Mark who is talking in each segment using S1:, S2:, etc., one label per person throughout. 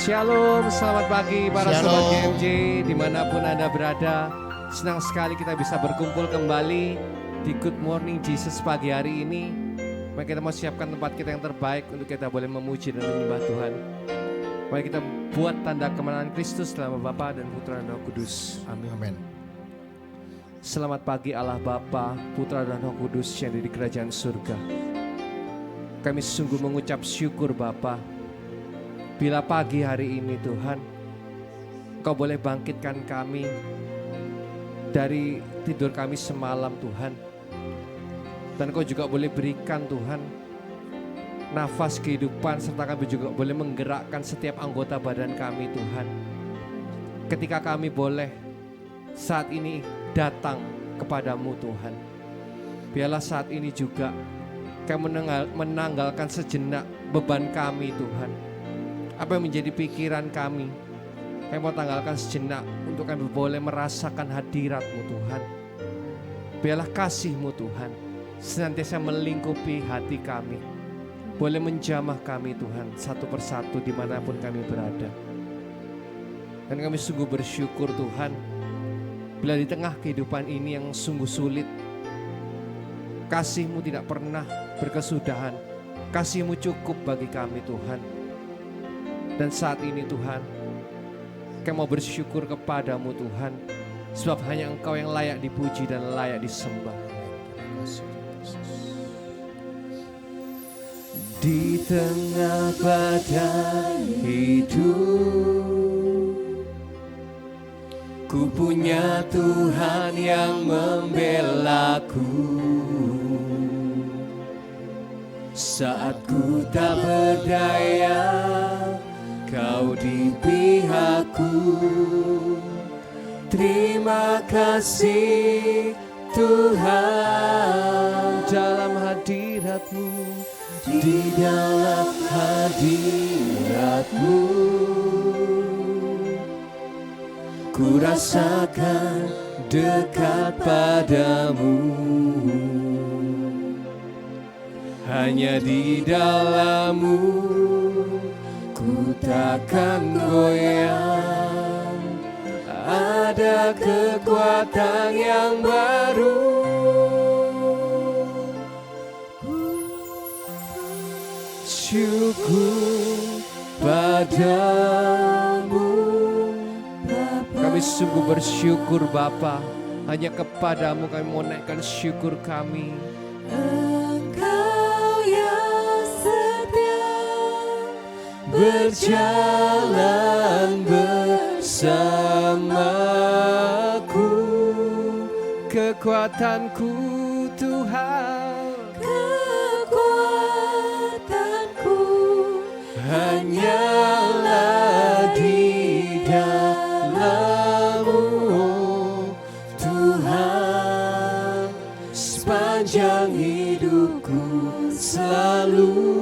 S1: Shalom, selamat pagi para
S2: Shalom.
S1: sobat GMJ dimanapun Anda berada. Senang sekali kita bisa berkumpul kembali di Good Morning Jesus pagi hari ini. Mari kita mau siapkan tempat kita yang terbaik untuk kita boleh memuji dan menyembah Tuhan. Mari kita buat tanda kemenangan Kristus dalam nama Bapa dan Putra dan Roh Kudus. Amin.
S2: Amin.
S1: Selamat pagi Allah Bapa, Putra dan Roh Kudus yang ada di kerajaan surga. Kami sungguh mengucap syukur Bapa. Bila pagi hari ini Tuhan, Kau boleh bangkitkan kami dari tidur kami semalam Tuhan. Dan Kau juga boleh berikan Tuhan nafas kehidupan, serta kami juga boleh menggerakkan setiap anggota badan kami Tuhan. Ketika kami boleh saat ini datang kepadamu Tuhan, biarlah saat ini juga kami menanggalkan sejenak beban kami Tuhan. Apa yang menjadi pikiran kami, kami mau tanggalkan sejenak untuk kami boleh merasakan hadirat-Mu Tuhan. Biarlah kasih-Mu Tuhan senantiasa melingkupi hati kami, boleh menjamah kami Tuhan satu persatu dimanapun kami berada. Dan kami sungguh bersyukur Tuhan, bila di tengah kehidupan ini yang sungguh sulit, kasih-Mu tidak pernah berkesudahan, kasih-Mu cukup bagi kami Tuhan. Dan saat ini Tuhan, kami mau bersyukur kepadamu Tuhan, sebab hanya Engkau yang layak dipuji dan layak disembah. Di tengah badai hidup, ku punya Tuhan yang membelaku. Saat ku tak berdaya, Kau di pihakku. Terima kasih Tuhan, dalam hadirat-Mu, di dalam hadirat-Mu, ku rasakan dekat padamu. Hanya di dalam-Mu ku takkan goyang, ada kekuatan yang baru. Syukur padamu Bapa. Kami sungguh bersyukur Bapa, hanya kepadamu kami mau naikkan syukur kami. Berjalan bersamaku, kekuatanku Tuhan,
S3: kekuatanku
S1: hanyalah di dalam-Mu Tuhan. Sepanjang hidupku selalu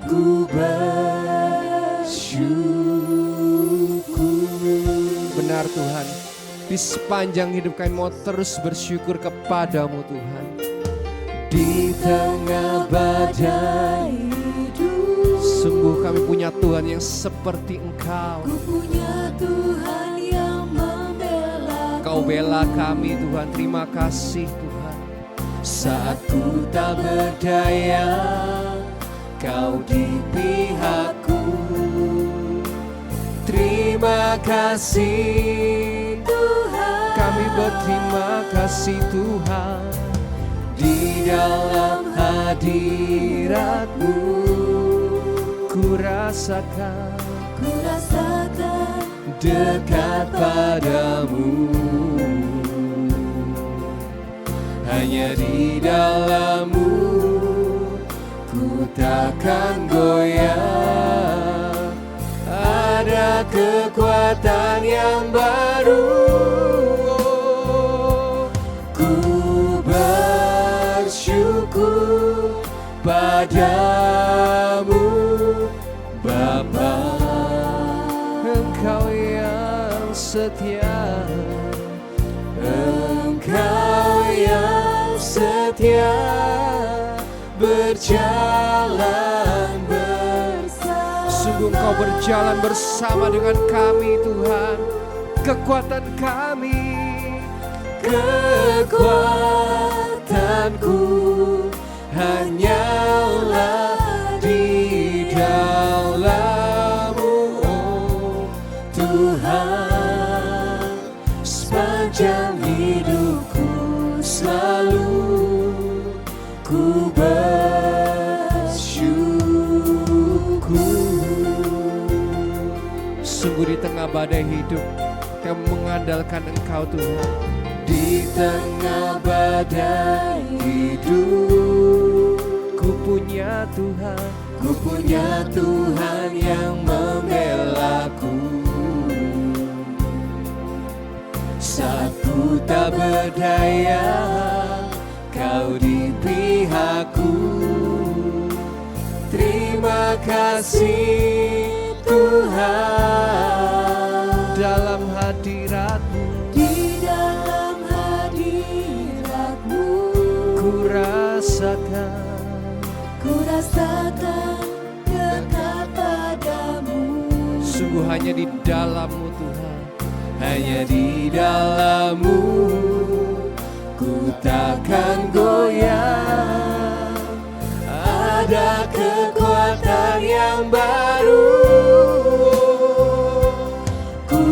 S1: ku bersyukur. Benar Tuhan, di sepanjang hidup kami mau terus bersyukur kepadamu Tuhan. Di tengah badai hidup, sungguh kami punya Tuhan yang seperti Engkau.
S3: ku punya Tuhan yang membela.
S1: Kau bela kami Tuhan, terima kasih Tuhan. Saat ku tak berdaya, Kau di pihakku. Terima kasih
S3: Tuhan,
S1: kami berterima kasih Tuhan. Di dalam hadirat-Mu ku rasakan dekat padamu. Hanya di dalam-Mu ku takkan goyang, ada kekuatan yang baru. Ku bersyukur padamu Bapa, Engkau yang setia, Engkau yang setia, berjalan bersama. Sungguh Engkau berjalan bersama dengan kami Tuhan. Kekuatan kami, kekuatanku hanyalah di dalam-Mu, oh Tuhan. Sepanjang hidupku selalu ku bersyukur. Sungguh di tengah badai hidup kami mengandalkan Engkau Tuhan. Di tengah badai hidup ku punya Tuhan, ku punya Tuhan yang membelaku. Saat ku tak berdaya, Kau di pihakku. Terima kasih Tuhan. Dalam hadirat-Mu,
S3: Di dalam hadirat-Mu,
S1: ku rasakan
S3: dekat padamu.
S1: sungguh hanya di dalam-Mu Tuhan. Hanya di dalam-Mu ku takkan goyah. Ada kekuatan yang baru. Ku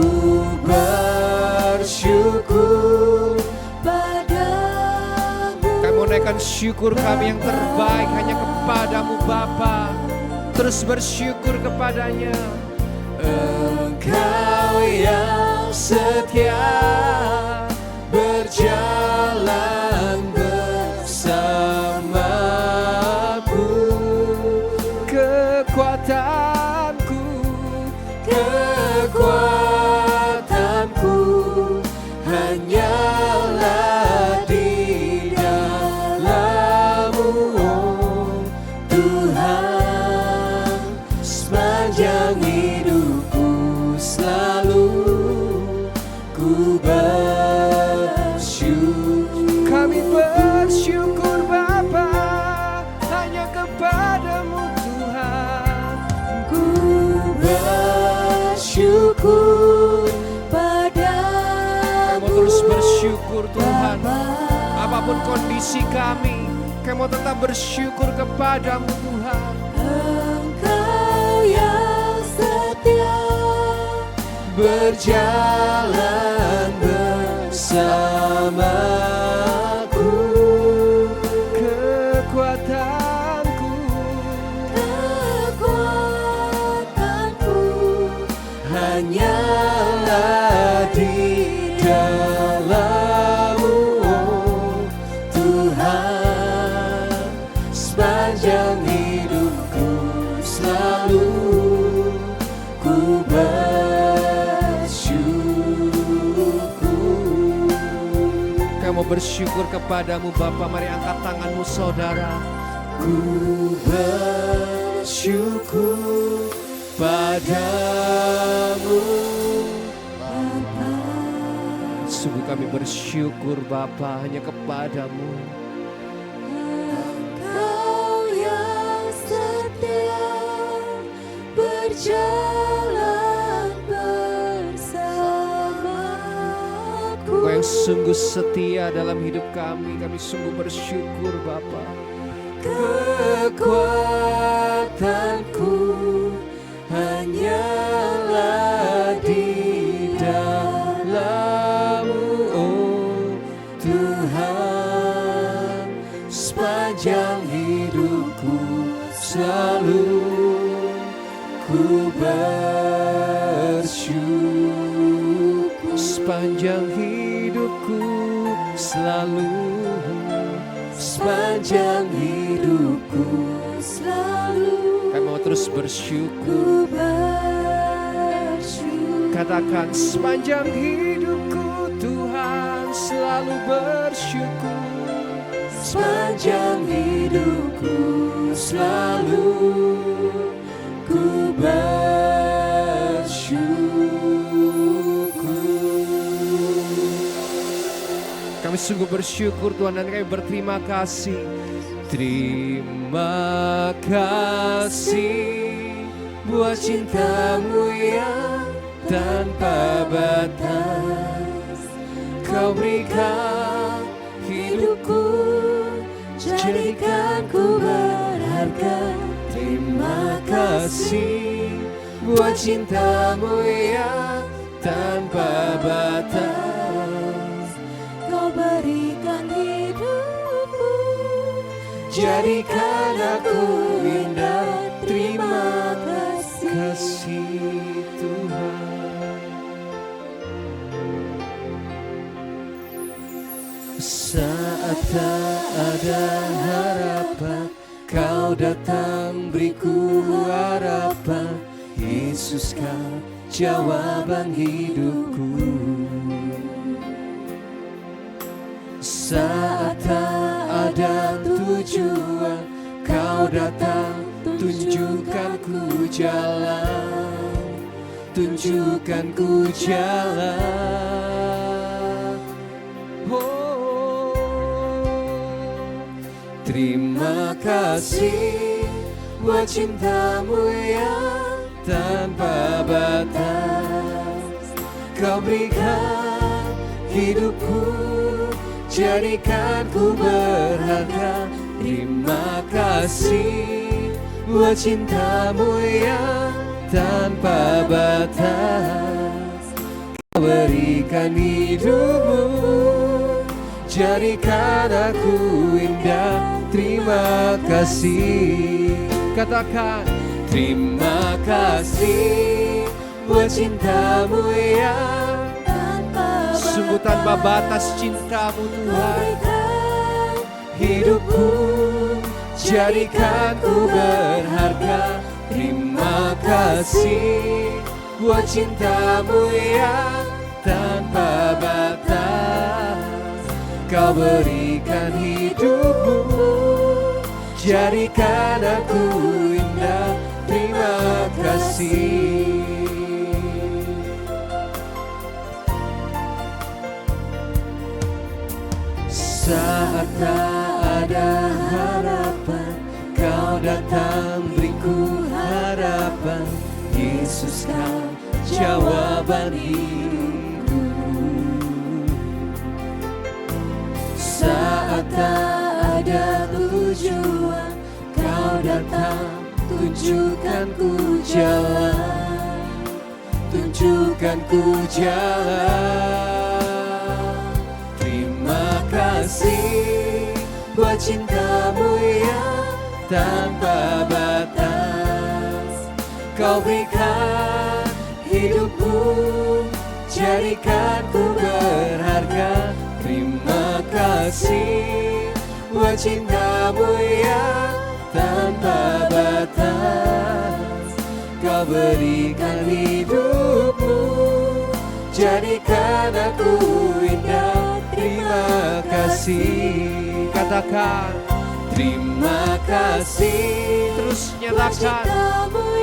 S1: bersyukur
S3: Padamu.
S1: Kami mau naikkan syukur kami yang terbaik hanya kepadamu Bapa. Terus bersyukur kepadanya. Engkau yang setia berjalan bersamaku. Kekuatanku, kekuatanku hanyalah di dalam-Mu, oh Tuhan. Sepanjang hidupku selalu ku bersyukur. Kami bersyukur Bapa hanya kepadamu Tuhan.
S3: Ku bersyukur padamu.
S1: Kami mau terus bersyukur Tuhan.
S3: Bapa.
S1: Apapun kondisi kami mau tetap bersyukur kepadamu Tuhan.
S3: Engkau yang setia
S1: Berjalan bersamaku. Kekuatanku,
S3: kekuatanku
S1: hanyalah di dalam-Mu, oh Tuhan. Sepanjang hidupku selalu ku bersyukur. Kami mau bersyukur kepadamu Bapa. Mari angkat tanganmu saudara. Ku bersyukur padamu
S3: Bapa.
S1: Sungguh kami bersyukur Bapa hanya kepadamu.
S3: Engkau yang setia berjalan bersamaku.
S1: Kau yang sungguh setia dalam hidup kami. Kami sungguh bersyukur Bapa. Kekuatanku hanyalah di dalam-Mu, oh Tuhan. Sepanjang hidupku selalu ku bersyukur. Sepanjang hidupku selalu, sepanjang hidupku
S3: Selalu
S1: kami mau terus bersyukur.
S3: ku bersyukur.
S1: Katakan sepanjang hidupku Tuhan selalu bersyukur. Sepanjang hidupku selalu ku bersyukur. Kami sungguh bersyukur Tuhan dan kami berterima kasih. Terima kasih buat cintamu yang tanpa batas. Kau berikan hidupku, jadikan ku berharga. Terima kasih buat cintamu yang tanpa batas.
S3: Kau berikan hidupmu,
S1: Jadikan aku indah.
S3: terima kasih.
S1: Kasih Tuhan. Saat tak ada harapan, Kau datang beriku harapan. Yesus, Kau jawaban hidupku. Saat tak ada tujuan, Kau datang tunjukkan ku jalan, tunjukkan ku jalan. Terima kasih buat cintamu yang tanpa batas. Kau berikan hidupku, jadikan ku berharga. Terima kasih buat cintamu yang tanpa batas. Kau berikan hidupmu, jadikan aku indah. Terima kasih. Katakan, terima kasih buat cintamu yang
S3: Tanpa
S1: sungguh tanpa batas cintamu Tuhan.
S3: berikan
S1: Hidupku, jadikan ku berharga. Terima kasih buat cintamu yang tanpa batas. Kau berikan hidupmu, jadikan aku indah. Terima kasih. Saat tak ada harapan, Kau datang beriku harapan. Yesus, Kau jawaban hidupku. Saat tak ada tujuan, Kau datang tunjukkan ku jalan, tunjukkan ku jalan. Terima kasih buat cintamu yang tanpa batas. Kau berikan hidupku, jadikan ku berharga. Terima kasih buat cintamu yang tanpa batas. Kau berikan hidupmu, jadikan aku indah. Terima kasih. Katakan, terima kasih. Terus nyatakan,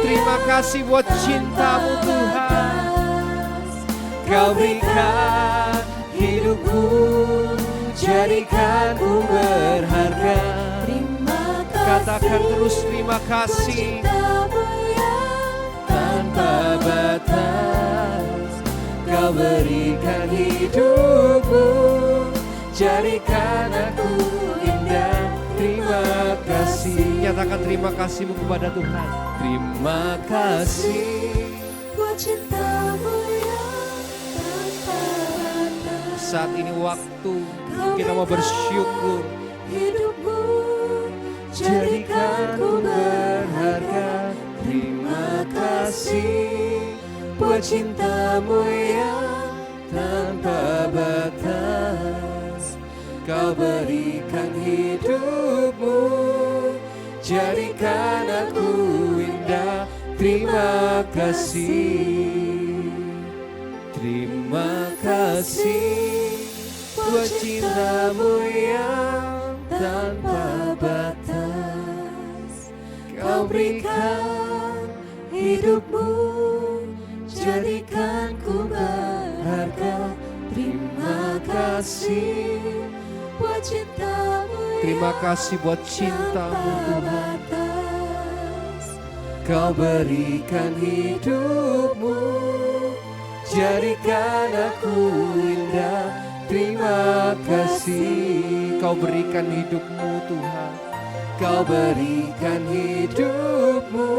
S1: terima kasih buat cintamu Tuhan. Kau berikan hidupku, jadikan ku berharga. Katakan terus, terima kasih tanpa batas. Kau berikan hidupmu, jadikan aku indah. Terima kasih. Nyatakan terima kasihmu kepada Tuhan. Terima kasih
S3: buat cintamu yang tanpa batas.
S1: saat ini waktu kita mau bersyukur.
S3: Hidupku
S1: Jadikan ku berharga. Terima kasih buat cintamu yang tanpa batas. Kau berikan hidupmu, jadikan aku indah. Terima kasih. Terima kasih buat cintamu yang tanpa batas. Kau berikan hidupmu, jadikan ku berharga. Terima kasih
S3: buat cintamu
S1: Terima kasih buat cintamu Tuhan.
S3: batas.
S1: Kau berikan hidupmu, jadikan aku indah. Terima kasih. Kau berikan hidupmu Tuhan. Kau berikan hidupmu,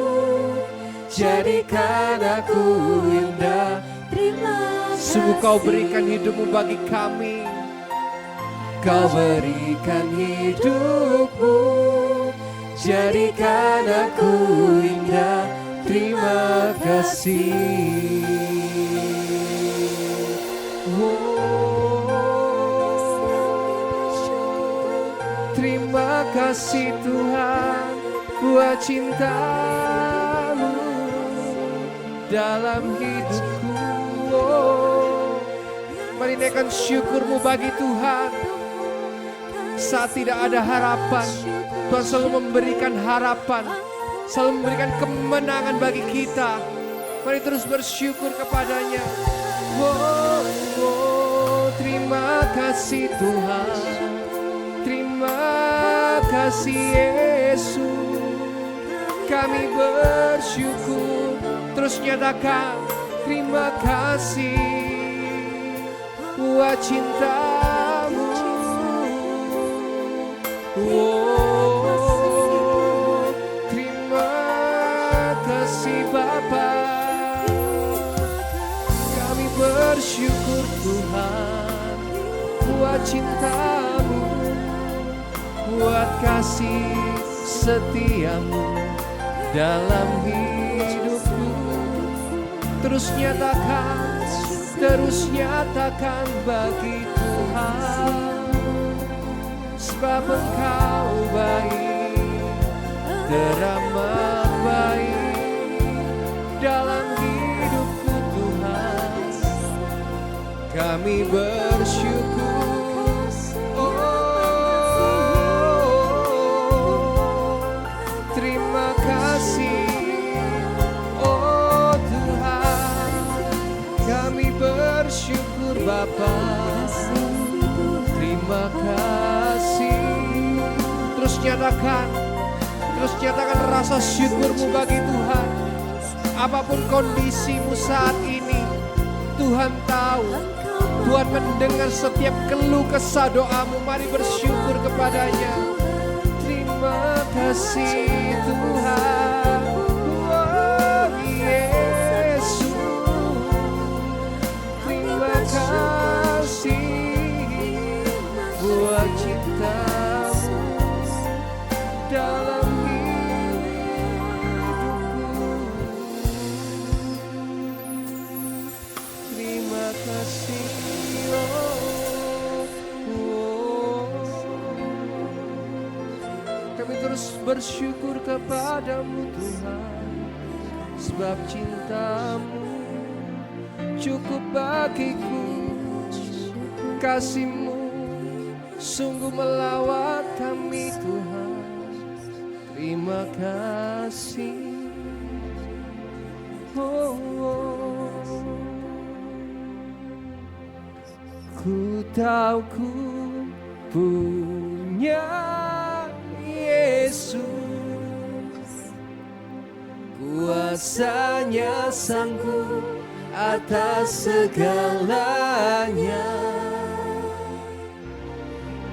S1: jadikan aku indah.
S3: Terima kasih.
S1: Sungguh kau berikan hidupmu bagi kami. Kau berikan hidupmu, jadikan aku indah. Terima kasih. Terima kasih Tuhan buat cinta-Mu dalam hidupku. Mari naikkan syukur-Mu bagi Tuhan. Saat tidak ada harapan, Tuhan selalu memberikan harapan, selalu memberikan kemenangan bagi kita. Mari terus bersyukur kepadanya. Terima kasih Tuhan. Terima kasih Yesus. Kami bersyukur. Terus nyatakan terima kasih buat cinta-Mu. Terima kasih Bapa. Kami bersyukur Tuhan buat cinta-Mu, buat kasih setia-Mu dalam hidupku. Terus nyatakan bagi Tuhan, sebab Engkau baik, teramat baik dalam hidupku Tuhan. Kami bersyukur. Terima kasih. Kami bersyukur Bapa. Terima kasih. Terus nyatakan rasa syukurmu bagi Tuhan. Apapun kondisimu saat ini, Tuhan tahu. Tuhan mendengar setiap keluh kesah doamu. Mari bersyukur kepadanya. Terima kasih Tuhan. Kasih buat cinta-Mu dalam hidupku. Terima kasih. Kami terus bersyukur kepada-Mu Tuhan, sebab cinta-Mu cukup bagiku. Kasih-Mu sungguh melawat kami Tuhan. Terima kasih. Ku tahu ku punya Yesus, kuasa-Nya sanggup atas segalanya.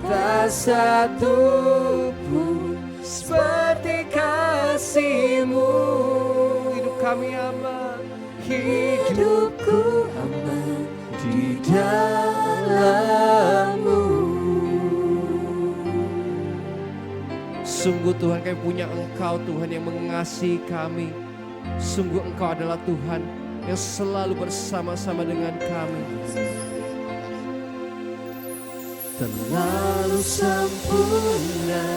S1: Tak satu pun seperti kasih-Mu. Hidup kami aman, hidupku aman di dalam-Mu. Sungguh Tuhan, kami punya Engkau Tuhan yang mengasihi kami. Sungguh Engkau adalah Tuhan yang selalu bersama-sama dengan kami. Terlalu sempurna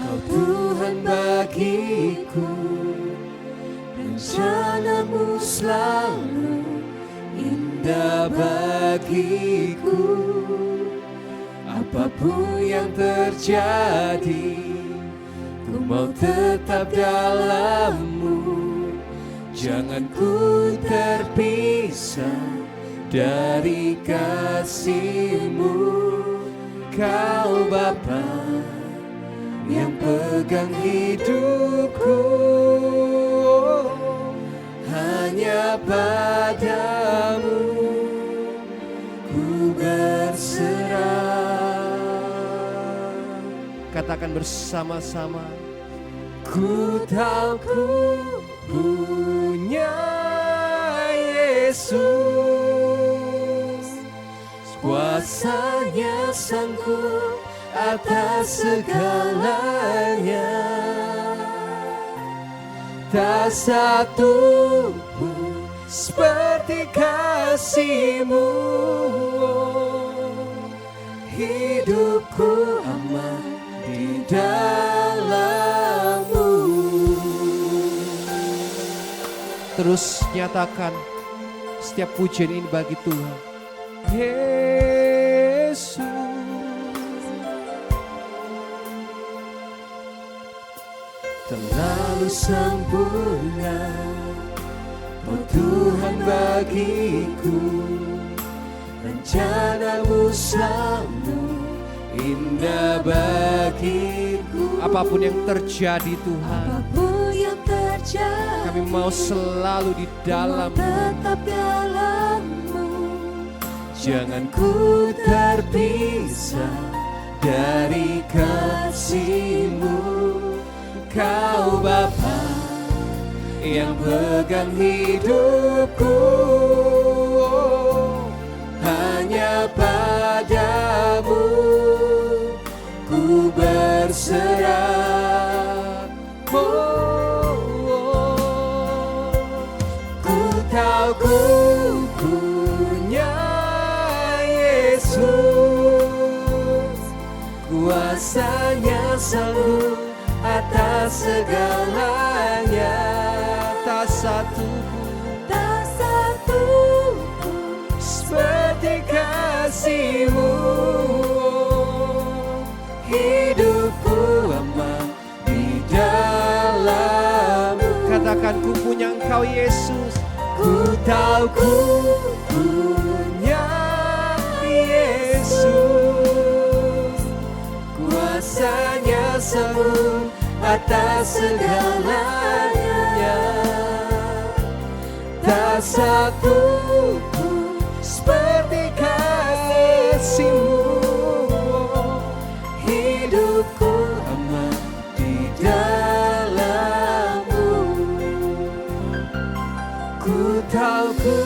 S1: Kau Tuhan bagiku, rencana-Mu selalu indah bagiku. Apapun yang terjadi, ku mau tetap dalam-Mu. Jangan ku terpisah dari kasih-Mu. Kau Bapa yang pegang hidupku. padamu ku berserah. Katakan bersama-sama. Ku tahu ku punya Yesus, kuasa-Nya sanggup atas segalanya. Tak satu pun seperti kasih-Mu. Hidupku aman di dalam-Mu. Terus nyatakan setiap pujian ini bagi Tuhan. Yesus, terlalu sempurna Oh Tuhan bagiku, rencana-Mu selalu indah bagiku. Apapun yang terjadi Tuhan,
S3: Apapun yang terjadi,
S1: kami mau selalu di dalam,
S3: tetap dalam-Mu.
S1: jangan ku terpisah dari kasih-Mu. Kau Bapa yang pegang hidupku, hanya padamu ku berserah. Ku tahu ku punya Yesus, kuasa-Nya sanggup atas segalanya. Tak satu pun seperti kasih-Mu. Hidupku aman di dalam-Mu. Katakan ku punya Engkau Yesus. Ku tahu ku punya Yesus, kuasa-Nya sanggup atas segalanya. Tak satu pun seperti kasih-Mu. Hidupku aman di dalam-Mu. Ku tahu ku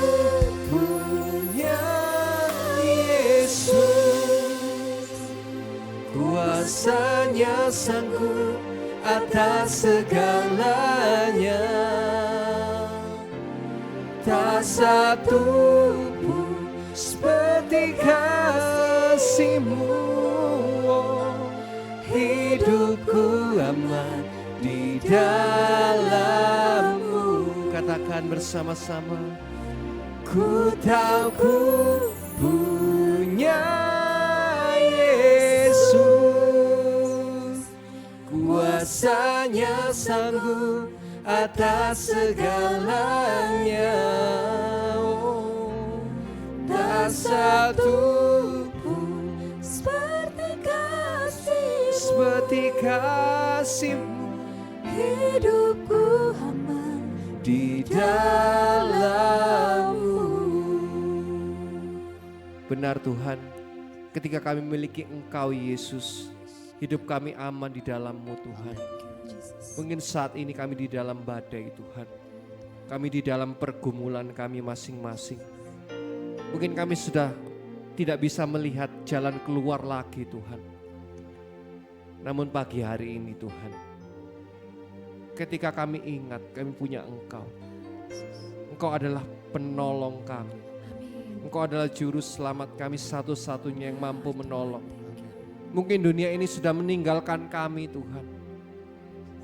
S1: punya Yesus, kuasa-Nya sanggup atas segalanya. Tak satu pun seperti kasih-Mu. Hidupku aman di dalam-Mu. Katakan bersama-sama. Ku tahu ku punya Yesus, kuasa-Nya sanggup atas segalanya. Tak satu pun
S3: Seperti kasih-Mu,
S1: seperti kasih-Mu.
S3: hidupku aman
S1: Di dalam-Mu. Benar Tuhan, ketika kami memiliki Engkau Yesus, hidup kami aman di dalam-Mu Tuhan. Mungkin saat ini kami di dalam badai Tuhan, kami di dalam pergumulan kami masing-masing. Mungkin kami sudah tidak bisa melihat jalan keluar lagi Tuhan. Namun pagi hari ini Tuhan, ketika kami ingat kami punya Engkau, Engkau adalah penolong kami. Engkau adalah juru selamat kami satu-satunya yang mampu menolong. Mungkin dunia ini sudah meninggalkan kami Tuhan.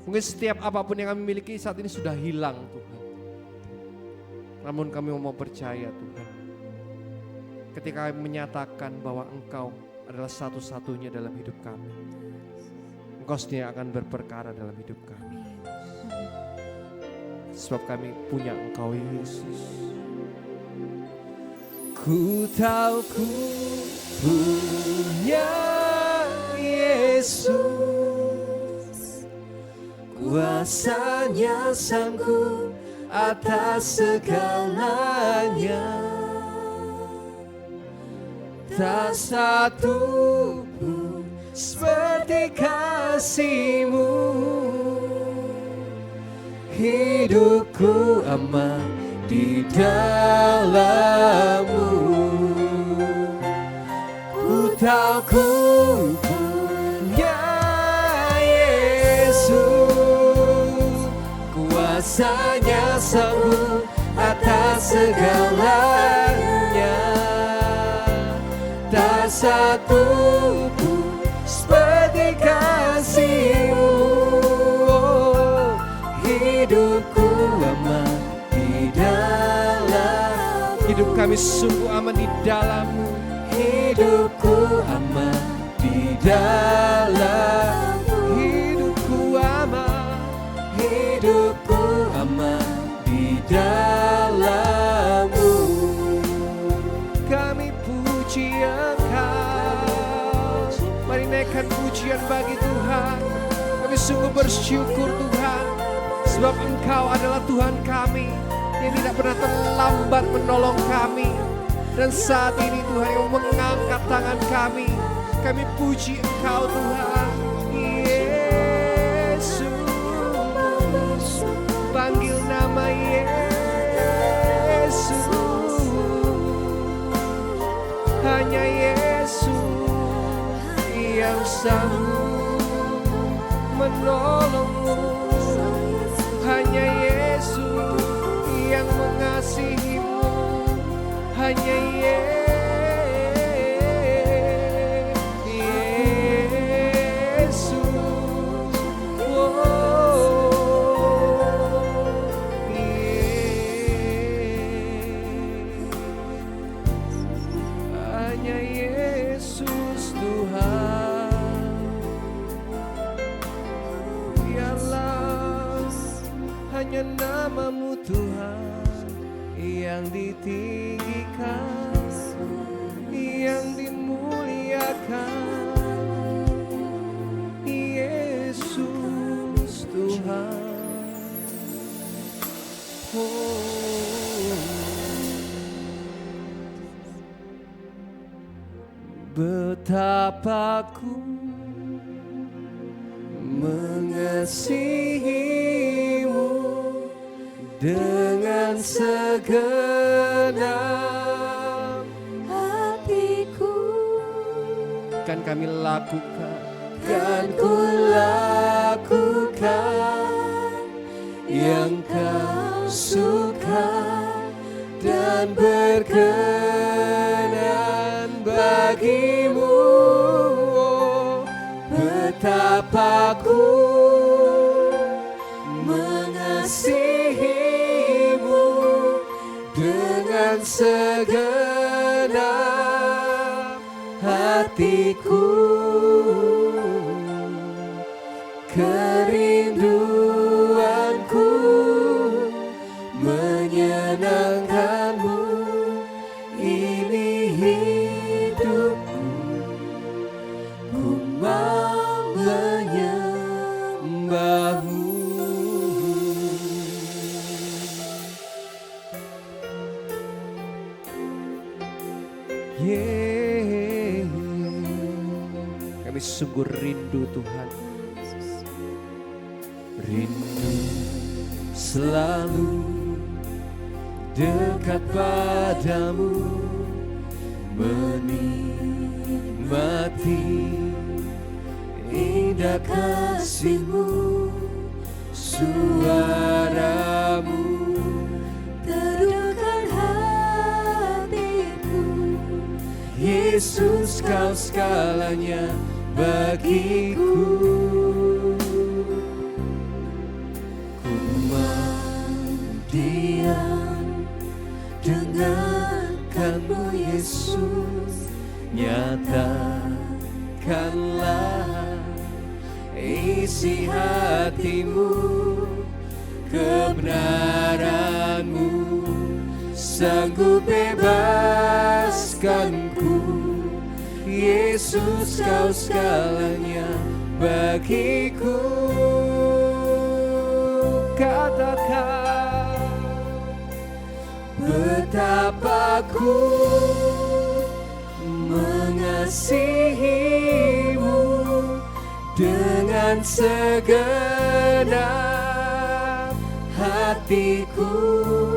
S1: Mungkin setiap apapun yang kami miliki saat ini sudah hilang Tuhan. Namun kami mau percaya Tuhan, ketika kami menyatakan bahwa Engkau adalah satu-satunya dalam hidup kami, Engkau sendiri akan berperkara dalam hidup kami. Sebab kami punya Engkau Yesus. Ku tahu ku punya Yesus, kuasa-Nya sanggup atas segalanya. Tak satu pun seperti kasih-Mu. Hidupku aman di dalam-Mu. Ku tahu ku punya Yesus, kuasa-Nya sanggup atas segalanya. Tak satu pun seperti kasih-Mu. Hidupku aman di dalam. Hidup kami sungguh aman di dalam-Mu. Hidupku aman di dalam. Hidupku aman. Hidupku aman di dalam-Mu. Kami puji Engkau. Mari naikkan pujian bagi Tuhan. Kami sungguh bersyukur Tuhan, sebab Engkau adalah Tuhan kami yang tidak pernah terlambat menolong kami. Dan saat ini Tuhan yang mengangkat tangan kami. Kami puji Engkau Tuhan. Yesus, panggil nama Yesus. Hanya Yesus yang sanggup menolongmu. Hanya Yesus yang mengasihimu. Hanya Yesus. Hanya Yesus Tuhan. Biarlah hanya nama-Mu Tuhan yang ditinggikan, yang dimuliakan. Yesus Tuhan. Betapa ku mengasihi-Mu dengan segenap
S3: hatiku.
S1: Kan kami lakukan,
S3: Kan ku lakukan yang Kau suka dan berkenan bagi-Mu. Betapa ku mengasihi-Mu dengan segenap hatiku. Kerinduanku menyenangkan-Mu. Ini hidupku, ku mau menyembah-Mu. Kami sungguh rindu Tuhan. Rindu selalu dekat padamu, menikmati indah kasih-Mu, suara-Mu teduhkan hatiku. Yesus, Kau segalanya bagiku. Ku mau diam dengankan-Mu Yesus. Nyatakanlah isi hati-Mu, kebenaran-Mu sanggup bebaskanku. Yesus, Kau segalanya bagiku. Katakan betapa ku mengasihimu dengan segenap hatiku.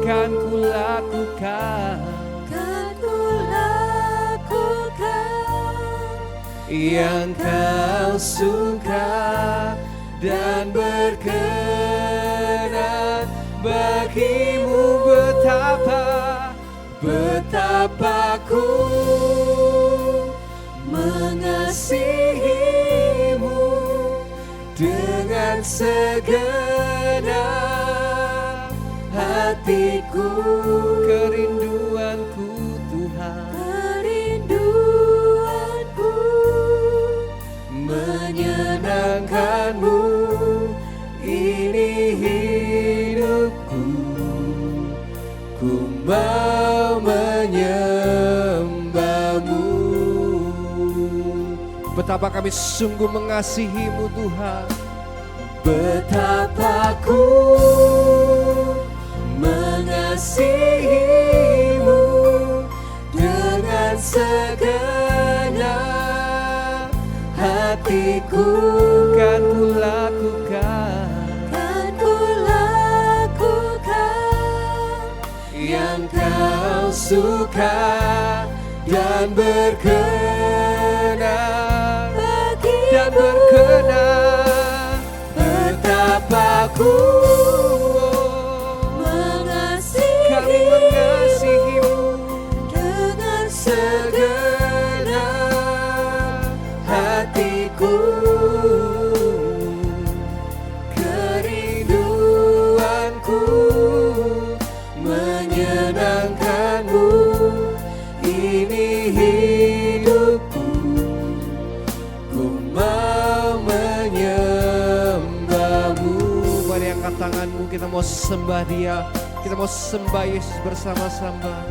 S1: Kan ku lakukan
S3: yang kau suka dan berkenan bagimu. Betapa ku mengasihimu dengan segenap hatiku.
S1: Kerinduanku Tuhan,
S3: menyenangkanmu, ini hidupku. Ku mau menyembahmu.
S1: betapa kami sungguh mengasihimu Tuhan.
S3: Betapa ku mengasihimu dengan segenap hatiku.
S1: Kan ku lakukan
S3: yang kau suka dan berkenan betapa ku
S1: kami mengasihimu
S3: dengan segenap hatiku. Kerinduanku menyenangkanmu, ini hidupku. Ku mau menyembahmu.
S1: Mari angkat tanganmu, kita mau sembah Dia, kita mau sembah Yesus bersama-sama.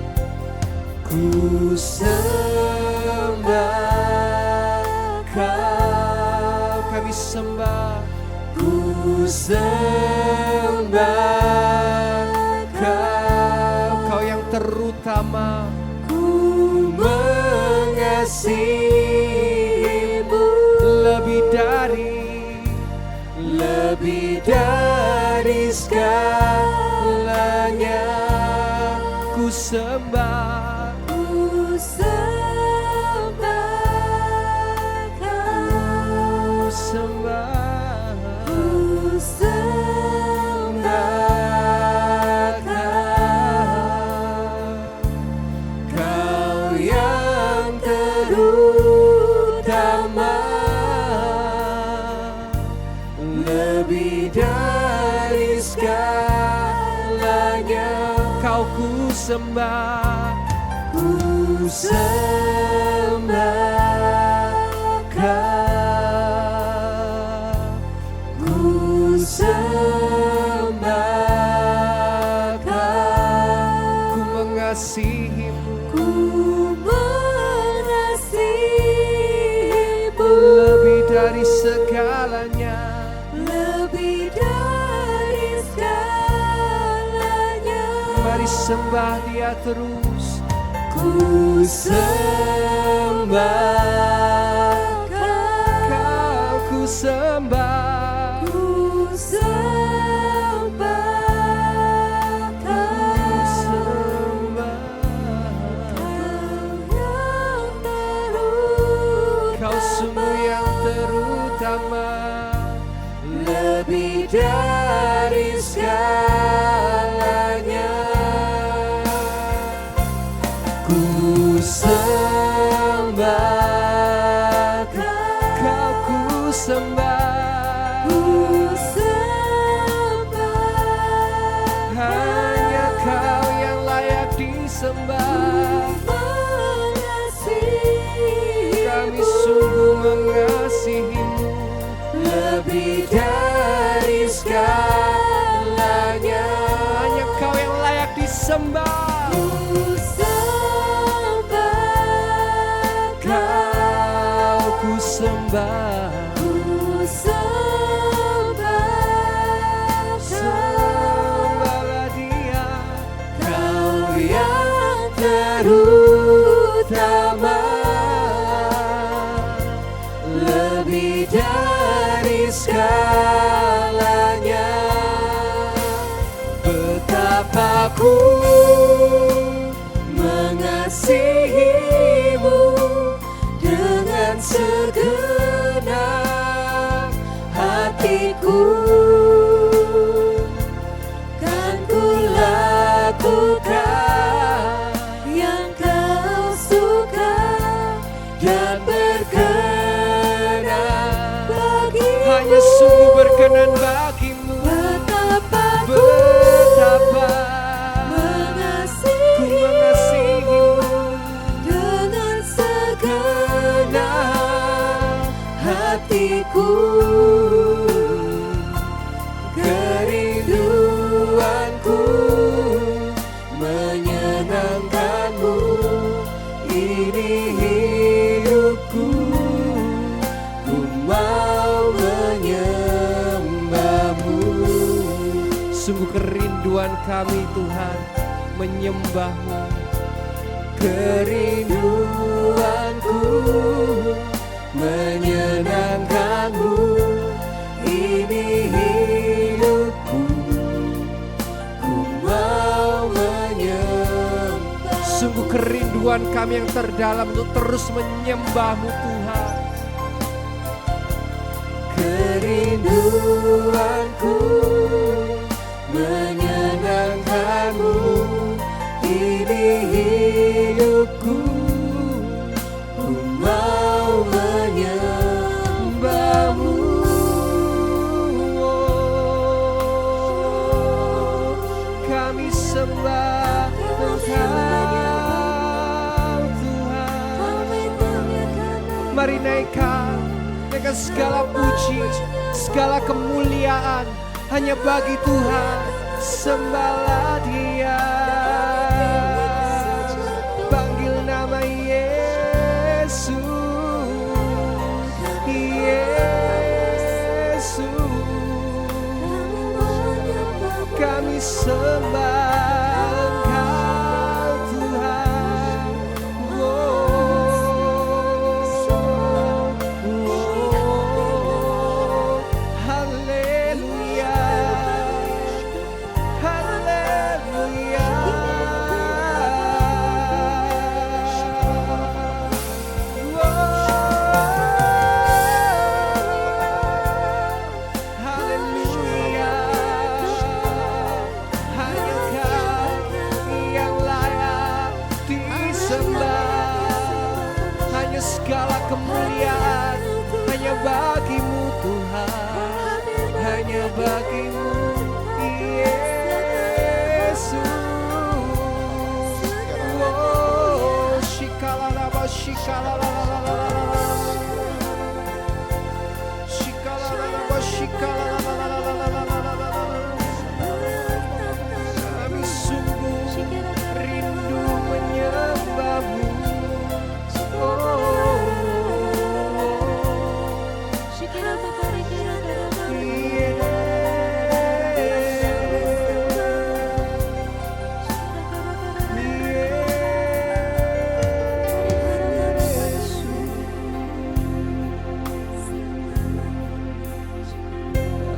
S3: Ku sembah Kau,
S1: Kami sembah,
S3: ku sembah Kau,
S1: Kau yang terutama.
S3: ku mengasihimu lebih dari segalanya.
S1: Ku sembah,
S3: Ku sembah Kau,
S1: sembah,
S3: ku sembah Kau, Kau yang terutama, lebih dari segalanya.
S1: Kau ku sembah,
S3: Ku sembah Kau, ku sembah Kau,
S1: ku mengasihimu
S3: ku mengasihimu
S1: lebih dari segalanya.
S3: lebih dari segalanya.
S1: Mari sembah Dia terus.
S3: Ku sembah
S1: Kau ku sembah,
S3: ku sembah Kau,
S1: sembah. Kau sungguh yang terutama,
S3: lebih dari segalanya. Ku sembah
S1: Kau ku sembah.
S3: ku sembah
S1: Hanya Kau yang layak disembah. Kami sungguh mengasihimu
S3: lebih dari segalanya.
S1: hanya Kau yang layak disembah.
S3: Ku sembah
S1: Kau ku sembah,
S3: ku sembah
S1: sembahlah Dia.
S3: Kau yang segalanya. Betapa ku mengasihimu dengan segenap hatiku. Kan ku lakukan yang kau suka dan berkenan bagimu.
S1: Hanya sungguh berkenan bagimu.
S3: Betapa ku
S1: mengasihimu
S3: dengan segenap hatiku. Kerinduanku menyenangkanmu, ini hidupku, ku mau menyembahmu.
S1: Sungguh kerinduan kami Tuhan menyembahmu.
S3: Kerinduanku menyenangkanmu, ini hidupku, ku mau menyembah.
S1: Sungguh kerinduan kami yang terdalam untuk terus menyembahmu Tuhan.
S3: Kerinduanku menyenangkanmu, ini hidupku, ku mau menyembahmu.
S1: Kami sembah Engkau Tuhan. Mari naikkan segala puji, segala kemuliaan hanya bagi Tuhan. Sembahlah Dia, panggil nama Yesus, Yesus. Kami sembah Engkau Tuhan. Haleluya, haleluya. Haleluya. Hanya Kau yang layak disembah. Hanya segala kemuliaan hanya bagimu Tuhan, hanya bagimu Yesus. Oh, shikalalaba, shikalalala, shikalalaba, shikalalala. Kami sungguh rindu menyembahmu.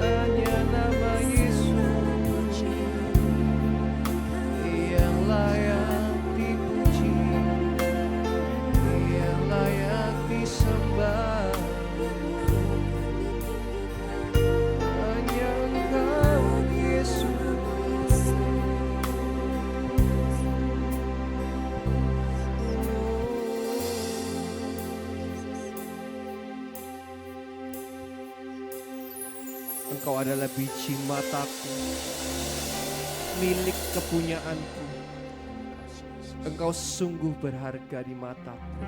S1: Hanya nama Yesus yang layak dipuji, yang layak disembah. Hanya Engkau Yesus. Engkau adalah biji mataku, milik kepunyaanku. Engkau sungguh berharga di mataku.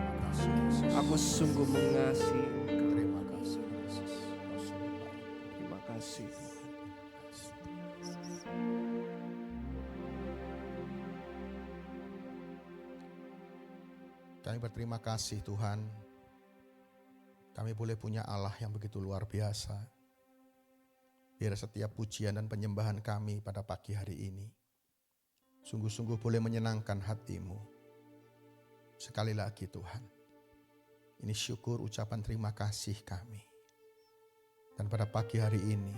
S1: Aku sungguh mengasihi Engkau. Terima kasih.
S2: Kami berterima kasih Tuhan. Kami boleh punya Allah yang begitu luar biasa. Biar setiap pujian dan penyembahan kami pada pagi hari ini sungguh-sungguh boleh menyenangkan hati-Mu. Sekali lagi Tuhan, ini syukur ucapan terima kasih kami. Dan pada pagi hari ini,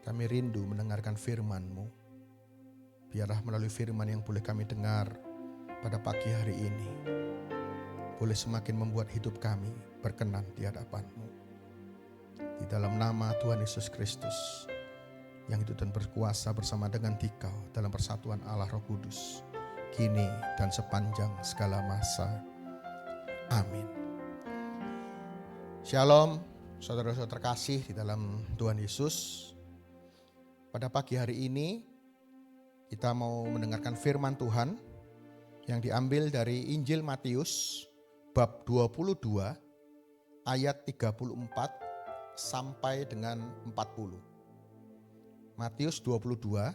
S2: kami rindu mendengarkan firman-Mu. Biarlah melalui firman yang boleh kami dengar pada pagi hari ini, boleh semakin membuat hidup kami berkenan di hadapan-Mu. Di dalam nama Tuhan Yesus Kristus, yang hidup dan berkuasa bersama dengan Dikau dalam persatuan Allah Roh Kudus, kini dan sepanjang segala masa. Amin. Shalom, saudara-saudara terkasih di dalam Tuhan Yesus. Pada pagi hari ini, kita mau mendengarkan firman Tuhan yang diambil dari Injil Matius bab 22 ayat 34 sampai dengan 40. Matius 22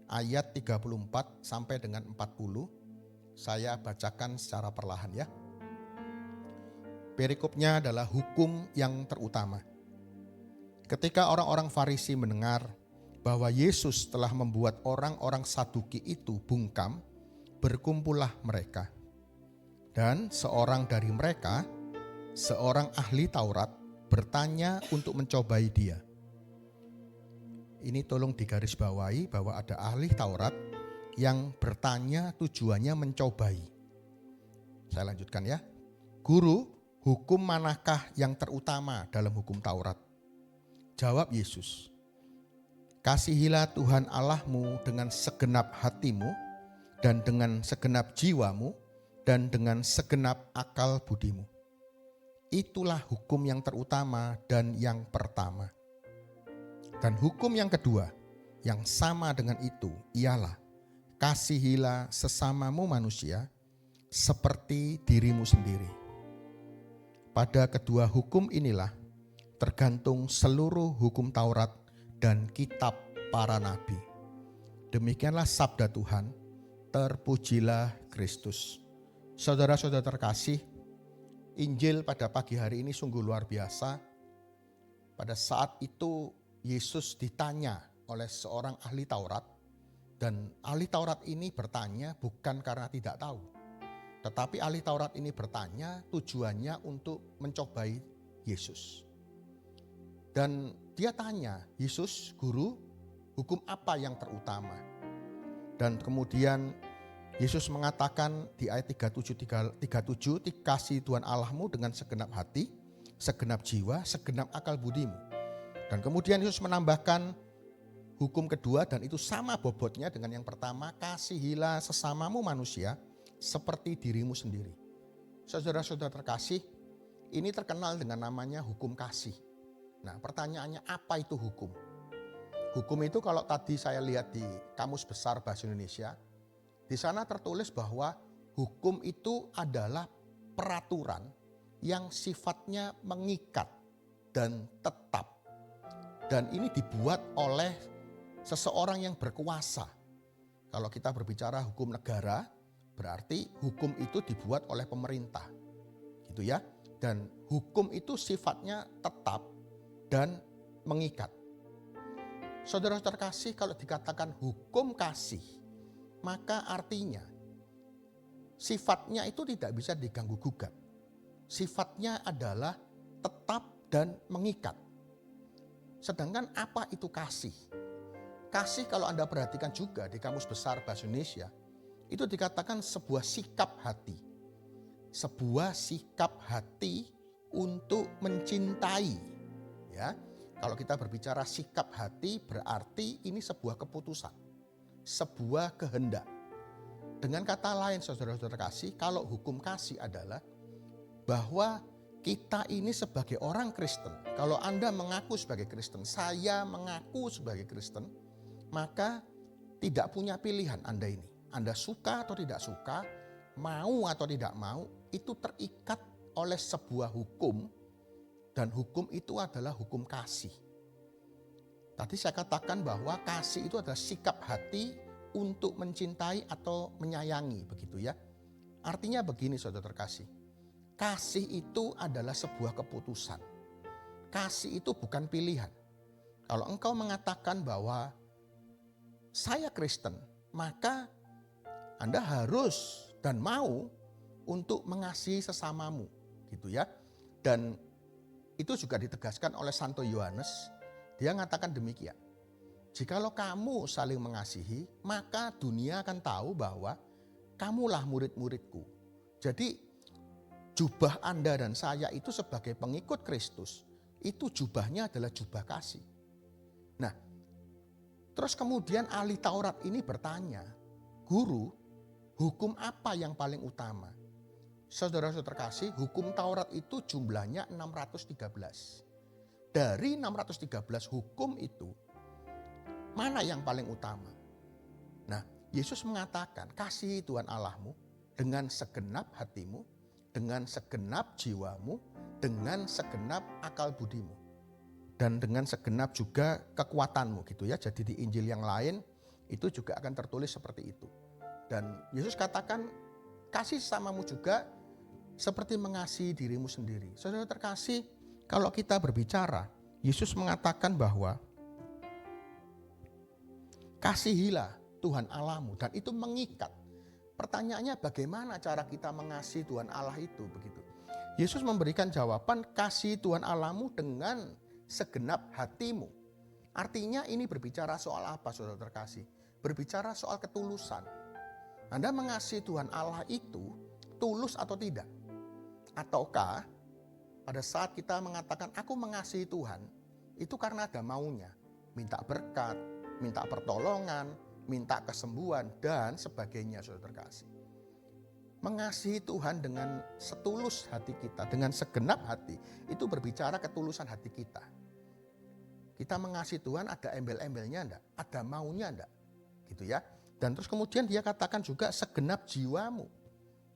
S2: ayat 34 sampai dengan 40. Saya bacakan secara perlahan ya. Perikopnya adalah hukum yang terutama. Ketika orang-orang Farisi mendengar bahwa Yesus telah membuat orang-orang Saduki itu bungkam, berkumpullah mereka. Dan seorang dari mereka, seorang ahli Taurat, bertanya untuk mencobai dia. Ini tolong digarisbawahi bahwa ada ahli Taurat yang bertanya tujuannya mencobai. Saya lanjutkan ya. Guru, hukum manakah yang terutama dalam hukum Taurat? Jawab Yesus, kasihilah Tuhan Allahmu dengan segenap hatimu dan dengan segenap jiwamu dan dengan segenap akal budimu. Itulah hukum yang terutama dan yang pertama. Dan hukum yang kedua yang sama dengan itu ialah kasihilah sesamamu manusia seperti dirimu sendiri. Pada kedua hukum inilah tergantung seluruh hukum Taurat dan kitab para nabi. Demikianlah sabda Tuhan, terpujilah Kristus. Saudara-saudara terkasih, Injil pada pagi hari ini sungguh luar biasa. Pada saat itu Yesus ditanya oleh seorang ahli Taurat, dan ahli Taurat ini bertanya bukan karena tidak tahu. Tetapi ahli Taurat ini bertanya tujuannya untuk mencobai Yesus. Dan dia tanya, Yesus, guru, hukum apa yang terutama? Dan kemudian Yesus mengatakan di ayat 37, kasih Tuhan Allahmu dengan segenap hati, segenap jiwa, segenap akal budimu. Dan kemudian Yesus menambahkan hukum kedua, dan itu sama bobotnya dengan yang pertama, kasihilah sesamamu manusia seperti dirimu sendiri. Saudara-saudara terkasih, ini terkenal dengan namanya hukum kasih. Nah, pertanyaannya apa itu hukum? Hukum itu kalau tadi saya lihat di Kamus Besar Bahasa Indonesia, di sana tertulis bahwa hukum itu adalah peraturan yang sifatnya mengikat dan tetap. Dan ini dibuat oleh seseorang yang berkuasa. Kalau kita berbicara hukum negara, berarti hukum itu dibuat oleh pemerintah, gitu ya. Dan hukum itu sifatnya tetap dan mengikat. Saudara terkasih, kalau dikatakan hukum kasih, maka artinya sifatnya itu tidak bisa diganggu gugat. Sifatnya adalah tetap dan mengikat. Sedangkan apa itu kasih? Kasih kalau Anda perhatikan juga di Kamus Besar Bahasa Indonesia, itu dikatakan sebuah sikap hati. Sebuah sikap hati untuk mencintai. Ya, kalau kita berbicara sikap hati berarti ini sebuah keputusan. Sebuah kehendak. Dengan kata lain saudara-saudara kasih, kalau hukum kasih adalah bahwa kita ini sebagai orang Kristen, kalau Anda mengaku sebagai Kristen, saya mengaku sebagai Kristen, maka tidak punya pilihan Anda ini. Anda suka atau tidak suka, mau atau tidak mau, itu terikat oleh sebuah hukum, dan hukum itu adalah hukum kasih. Tadi saya katakan bahwa kasih itu adalah sikap hati untuk mencintai atau menyayangi, begitu ya. Artinya begini saudara terkasih, kasih itu adalah sebuah keputusan. Kasih itu bukan pilihan. Kalau engkau mengatakan bahwa saya Kristen, maka Anda harus dan mau untuk mengasihi sesamamu, gitu ya. Dan itu juga ditegaskan oleh Santo Yohanes. Dia mengatakan demikian. Jikalau kamu saling mengasihi, maka dunia akan tahu bahwa kamulah murid-muridku. Jadi jubah Anda dan saya itu sebagai pengikut Kristus, itu jubahnya adalah jubah kasih. Nah, terus kemudian ahli Taurat ini bertanya, Guru, hukum apa yang paling utama? Saudara-saudara terkasih, hukum Taurat itu jumlahnya 613. Dari 613 hukum itu, mana yang paling utama? Nah, Yesus mengatakan, kasihi Tuhan Allahmu dengan segenap hatimu, dengan segenap jiwamu, dengan segenap akal budimu, dan dengan segenap juga kekuatanmu gitu ya. Jadi di Injil yang lain itu juga akan tertulis seperti itu. Dan Yesus katakan, kasih sesamamu juga seperti mengasihi dirimu sendiri. Saudara terkasih, kalau kita berbicara, Yesus mengatakan bahwa kasihilah Tuhan Allahmu, dan itu mengikat. Pertanyaannya bagaimana cara kita mengasihi Tuhan Allah itu begitu. Yesus memberikan jawaban, kasih Tuhan Allahmu dengan segenap hatimu. Artinya ini berbicara soal apa, saudara terkasih? Berbicara soal ketulusan. Anda mengasihi Tuhan Allah itu tulus atau tidak? Ataukah pada saat kita mengatakan aku mengasihi Tuhan, itu karena ada maunya, minta berkat, minta pertolongan, minta kesembuhan, dan sebagainya, saudara terkasih. Mengasihi Tuhan dengan setulus hati kita, dengan segenap hati, itu berbicara ketulusan hati kita. Kita mengasihi Tuhan ada embel-embelnya enggak? Ada maunya enggak? Gitu ya. Dan terus kemudian dia katakan juga segenap jiwamu.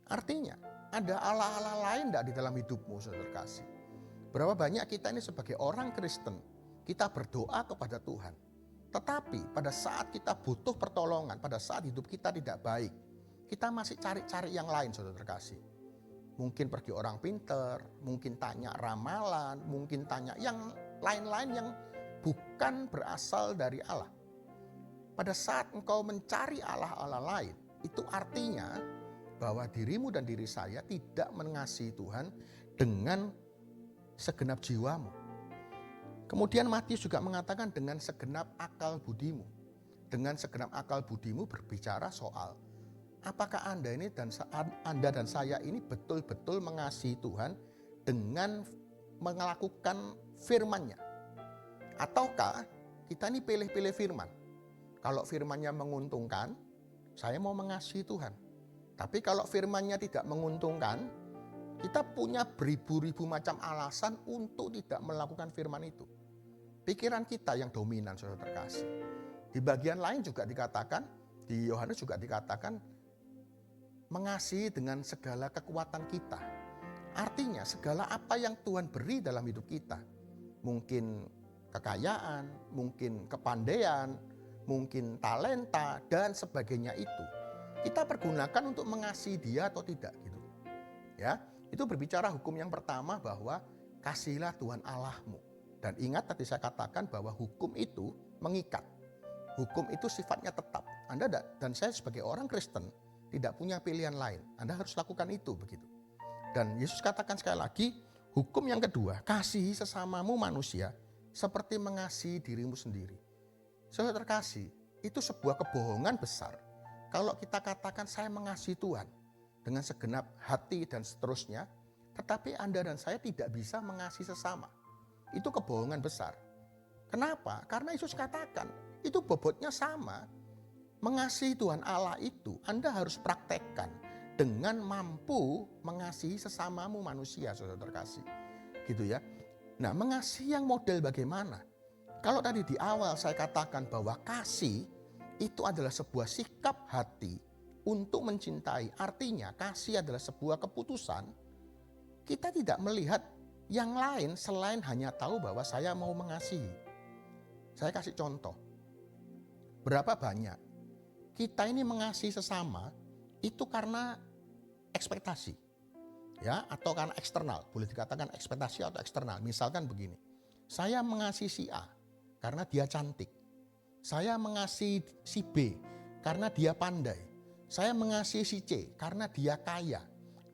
S2: Artinya ada Allah-Allah lain enggak di dalam hidupmu, saudara terkasih? Berapa banyak kita ini sebagai orang Kristen, kita berdoa kepada Tuhan. Tetapi pada saat kita butuh pertolongan, pada saat hidup kita tidak baik, kita masih cari-cari yang lain, saudara terkasih. Mungkin pergi orang pinter, mungkin tanya ramalan, mungkin tanya yang lain-lain yang bukan berasal dari Allah. Pada saat engkau mencari Allah-Allah lain, itu artinya bahwa dirimu dan diri saya tidak mengasihi Tuhan dengan segenap jiwamu. Kemudian Matius juga mengatakan dengan segenap akal budimu. Dengan segenap akal budimu berbicara soal apakah Anda dan saya ini betul-betul mengasihi Tuhan dengan melakukan firman-Nya. Ataukah kita ini pilih-pilih firman. Kalau firman-Nya menguntungkan, saya mau mengasihi Tuhan. Tapi kalau firman-Nya tidak menguntungkan, kita punya beribu-ribu macam alasan untuk tidak melakukan firman itu. Pikiran kita yang dominan, saudara terkasih. Di bagian lain juga dikatakan, di Yohanes juga dikatakan, mengasihi dengan segala kekuatan kita. Artinya segala apa yang Tuhan beri dalam hidup kita. Mungkin kekayaan, mungkin kepandaian, mungkin talenta, dan sebagainya itu. Kita pergunakan untuk mengasihi dia atau tidak gitu. Ya, itu berbicara hukum yang pertama bahwa kasihilah Tuhan Allahmu. Dan ingat tadi saya katakan bahwa hukum itu mengikat. Hukum itu sifatnya tetap. Anda dan saya sebagai orang Kristen tidak punya pilihan lain. Anda harus lakukan itu begitu. Dan Yesus katakan sekali lagi, hukum yang kedua, kasihi sesamamu manusia seperti mengasihi dirimu sendiri. Saudara terkasih, itu sebuah kebohongan besar. Kalau kita katakan saya mengasihi Tuhan dengan segenap hati dan seterusnya, tetapi Anda dan saya tidak bisa mengasihi sesama. Itu kebohongan besar. Kenapa? Karena Yesus katakan, itu bobotnya sama. Mengasihi Tuhan Allah itu Anda harus praktekkan dengan mampu mengasihi sesamamu manusia, saudara terkasih. Gitu ya. Nah, mengasihi yang model bagaimana? Kalau tadi di awal saya katakan bahwa kasih itu adalah sebuah sikap hati untuk mencintai. Artinya kasih adalah sebuah keputusan. Kita tidak melihat yang lain selain hanya tahu bahwa saya mau mengasihi. Saya kasih contoh. Berapa banyak kita ini mengasihi sesama itu karena ekspektasi. Ya, atau karena eksternal. Boleh dikatakan ekspektasi atau eksternal. Misalkan begini. Saya mengasihi si A karena dia cantik. Saya mengasihi si B karena dia pandai. Saya mengasihi si C karena dia kaya.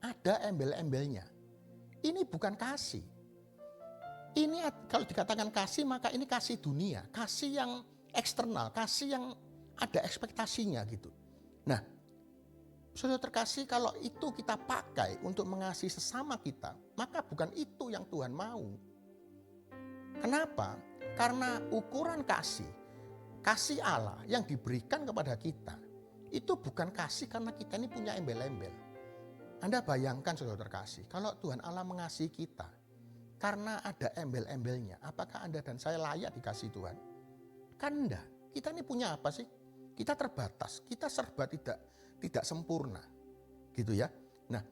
S2: Ada embel-embelnya. Ini bukan kasih. Ini kalau dikatakan kasih, maka ini kasih dunia, kasih yang eksternal, kasih yang ada ekspektasinya gitu. Nah, saudara terkasih, kalau itu kita pakai untuk mengasihi sesama kita, maka bukan itu yang Tuhan mau. Kenapa? Karena ukuran kasih Allah yang diberikan kepada kita, itu bukan kasih karena kita ini punya embel-embel. Anda bayangkan saudara terkasih, kalau Tuhan Allah mengasihi kita karena ada embel-embelnya, apakah Anda dan saya layak dikasih Tuhan? Kan enggak. Kita ini punya apa sih? Kita terbatas, kita serba tidak sempurna. Gitu ya. Nah,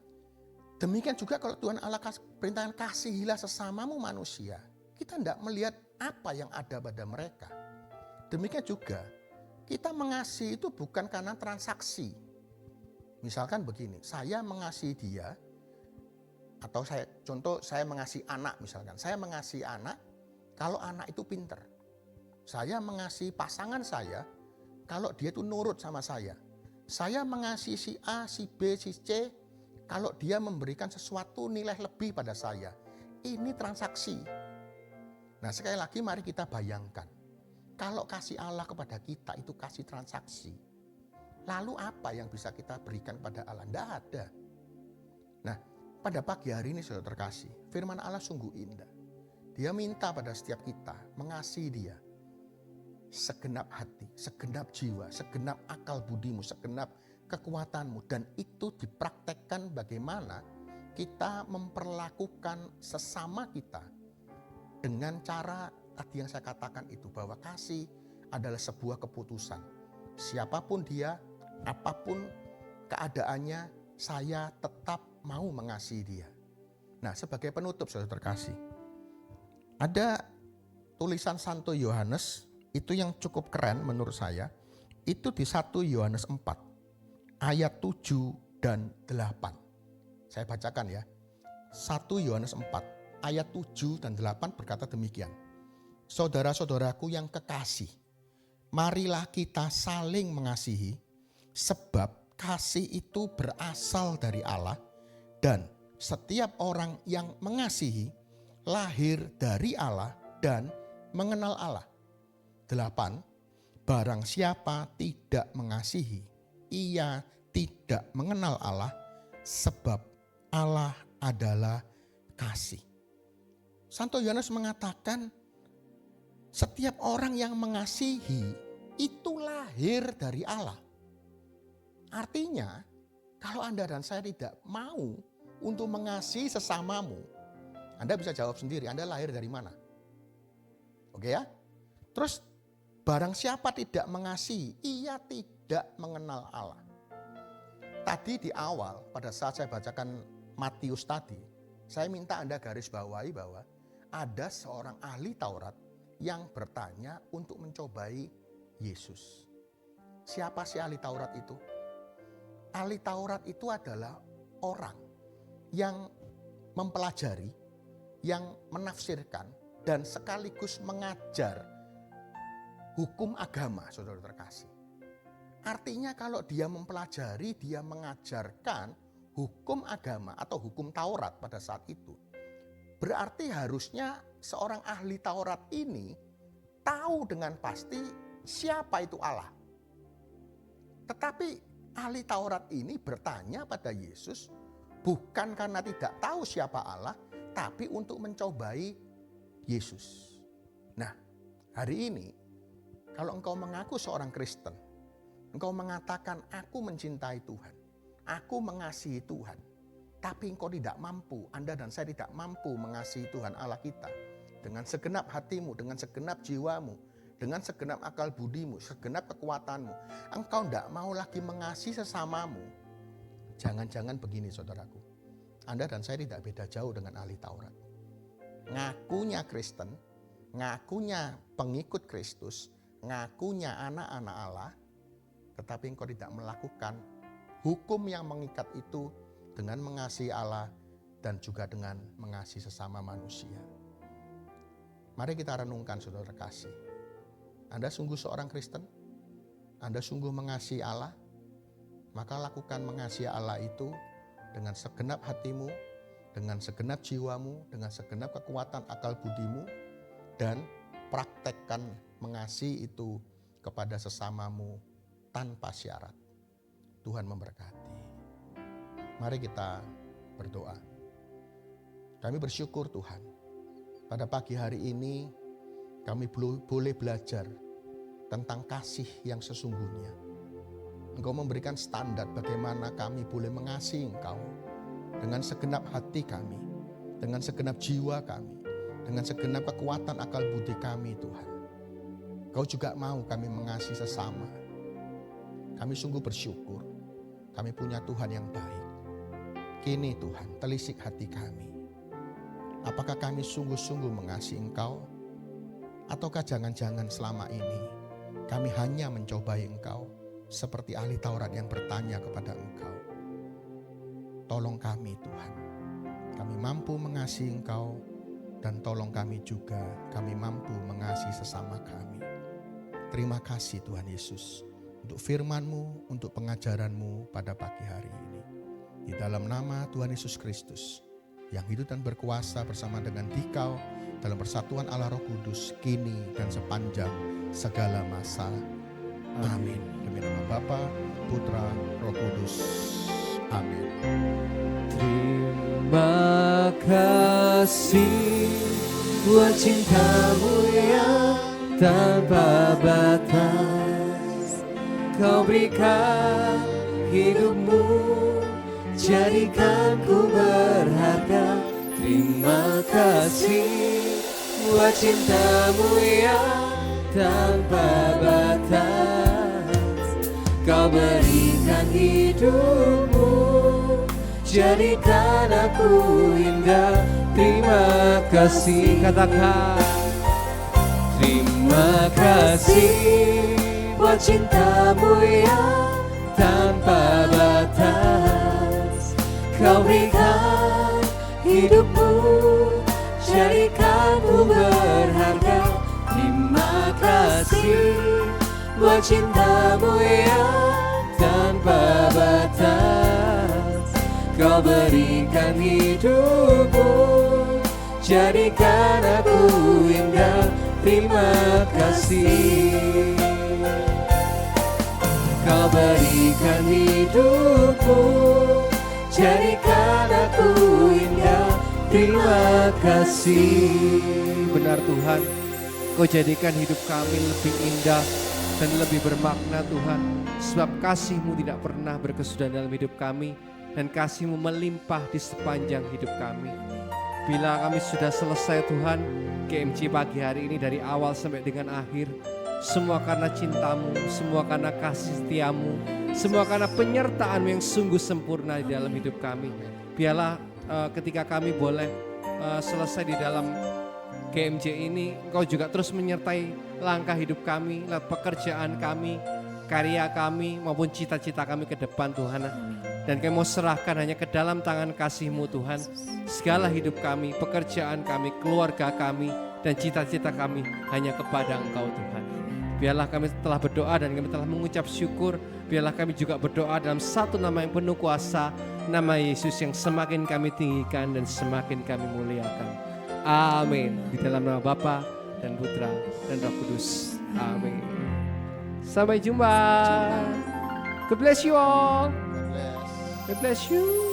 S2: demikian juga kalau Tuhan Allah perintahkan kasihilah sesamamu manusia. Kita tidak melihat apa yang ada pada mereka. Demikian juga kita mengasihi itu bukan karena transaksi. Misalkan begini, saya mengasihi dia, atau saya mengasihi anak misalkan. Saya mengasihi anak kalau anak itu pinter. Saya mengasihi pasangan saya kalau dia itu nurut sama saya. Saya mengasihi si A, si B, si C kalau dia memberikan sesuatu nilai lebih pada saya. Ini transaksi. Nah, sekali lagi mari kita bayangkan. Kalau kasih Allah kepada kita itu kasih transaksi. Lalu apa yang bisa kita berikan kepada Allah? Tidak ada. Nah, pada pagi hari ini saudara terkasih, firman Allah sungguh indah. Dia minta pada setiap kita mengasihi dia. Segenap hati, segenap jiwa, segenap akal budimu, segenap kekuatanmu. Dan itu dipraktekkan bagaimana kita memperlakukan sesama kita dengan cara tadi yang saya katakan itu, bahwa kasih adalah sebuah keputusan. Siapapun dia, apapun keadaannya, saya tetap mau mengasihi dia. Nah, sebagai penutup saudara terkasih, ada tulisan Santo Yohanes itu yang cukup keren menurut saya. Itu di 1 Yohanes 4 ayat 7 dan 8. Saya bacakan ya. 1 Yohanes 4 ayat 7 dan 8 berkata demikian. Saudara-saudaraku yang kekasih, marilah kita saling mengasihi, sebab kasih itu berasal dari Allah, dan setiap orang yang mengasihi lahir dari Allah dan mengenal Allah. 8. Barang siapa tidak mengasihi, ia tidak mengenal Allah, sebab Allah adalah kasih. Santo Yohanes mengatakan setiap orang yang mengasihi itu lahir dari Allah. Artinya kalau Anda dan saya tidak mau untuk mengasihi sesamamu, Anda bisa jawab sendiri, Anda lahir dari mana? Oke ya? Terus barang siapa tidak mengasihi, ia tidak mengenal Allah. Tadi di awal pada saat saya bacakan Matius tadi, saya minta Anda garis bawahi bahwa ada seorang ahli Taurat yang bertanya untuk mencobai Yesus. Siapa sih ahli Taurat itu? Ahli Taurat itu adalah orang yang mempelajari, yang menafsirkan, dan sekaligus mengajar hukum agama, saudara terkasih. Artinya kalau dia mempelajari, dia mengajarkan hukum agama atau hukum Taurat pada saat itu, berarti harusnya seorang ahli Taurat ini tahu dengan pasti siapa itu Allah. Tetapi ahli Taurat ini bertanya pada Yesus bukan karena tidak tahu siapa Allah, tapi untuk mencobai Yesus. Nah, hari ini kalau engkau mengaku seorang Kristen, engkau mengatakan aku mencintai Tuhan, aku mengasihi Tuhan, tapi engkau tidak mampu, Anda dan saya tidak mampu mengasihi Tuhan Allah kita dengan segenap hatimu, dengan segenap jiwamu, dengan segenap akal budimu, segenap kekuatanmu. Engkau tidak mau lagi mengasihi sesamamu. Jangan-jangan begini saudaraku, Anda dan saya tidak beda jauh dengan ahli Taurat. Ngakunya Kristen, ngakunya pengikut Kristus, ngakunya anak-anak Allah, tetapi engkau tidak melakukan hukum yang mengikat itu dengan mengasihi Allah dan juga dengan mengasihi sesama manusia. Mari kita renungkan saudara kasih. Anda sungguh seorang Kristen? Anda sungguh mengasihi Allah? Maka lakukan mengasihi Allah itu dengan segenap hatimu, dengan segenap jiwamu, dengan segenap kekuatan akal budimu, dan praktekkan mengasihi itu kepada sesamamu tanpa syarat. Tuhan memberkati. Mari kita berdoa. Kami bersyukur Tuhan, pada pagi hari ini kami boleh belajar tentang kasih yang sesungguhnya. Engkau memberikan standar bagaimana kami boleh mengasihi Engkau dengan segenap hati kami, dengan segenap jiwa kami, dengan segenap kekuatan akal budi kami Tuhan. Kau juga mau kami mengasihi sesama. Kami sungguh bersyukur, kami punya Tuhan yang baik. Kini Tuhan, telisik hati kami. Apakah kami sungguh-sungguh mengasihi Engkau? Ataukah jangan-jangan selama ini kami hanya mencobai Engkau seperti ahli Taurat yang bertanya kepada Engkau? Tolong kami Tuhan, kami mampu mengasihi Engkau, dan tolong kami juga, kami mampu mengasihi sesama kami. Terima kasih Tuhan Yesus untuk firman-Mu, untuk pengajaran-Mu pada pagi hari ini. Di dalam nama Tuhan Yesus Kristus yang hidup dan berkuasa bersama dengan Dikau dalam persatuan Allah Roh Kudus, kini dan sepanjang segala masa. Amin. Demi nama Bapa, Putra, Roh Kudus. Amin.
S3: Terima kasih buat cinta-Mu yang tanpa batas. Kau berikan hidup-Mu, jadikan ku berharga. Terima kasih buat cinta-Mu yang tanpa batas. Kau berikan hidup-Mu, jadikan aku indah. Terima kasih, katakan. Terima kasih buat cinta-Mu yang tanpa batas. Kau berikan hidup-Mu, jadikan ku berharga. Terima kasih buat cinta-Mu yang tanpa batas. Kau berikan hidup-Mu, jadikan aku indah. Terima kasih. Kau berikan hidup-Mu, jadikan aku indah. Terima kasih.
S1: Benar Tuhan, Kau jadikan hidup kami lebih indah dan lebih bermakna Tuhan. Sebab kasih-Mu tidak pernah berkesudahan dalam hidup kami, dan kasih-Mu melimpah di sepanjang hidup kami. Bila kami sudah selesai Tuhan, GMC pagi hari ini dari awal sampai dengan akhir, semua karena cinta-Mu, semua karena kasih setia-Mu, semua karena penyertaan-Mu yang sungguh sempurna di dalam hidup kami. Biarlah ketika kami boleh selesai di dalam GMJ ini, Engkau juga terus menyertai langkah hidup kami, pekerjaan kami, karya kami, maupun cita-cita kami ke depan Tuhan. Dan kami mau serahkan hanya ke dalam tangan kasih-Mu Tuhan. Segala hidup kami, pekerjaan kami, keluarga kami, dan cita-cita kami hanya kepada Engkau Tuhan. Biarlah kami telah berdoa dan kami telah mengucap syukur. Biarlah kami juga berdoa dalam satu nama yang penuh kuasa, nama Yesus yang semakin kami tinggikan dan semakin kami muliakan. Amin. Di dalam nama Bapa dan Putra dan Roh Kudus. Amin. Sampai jumpa. God bless you all. God bless you.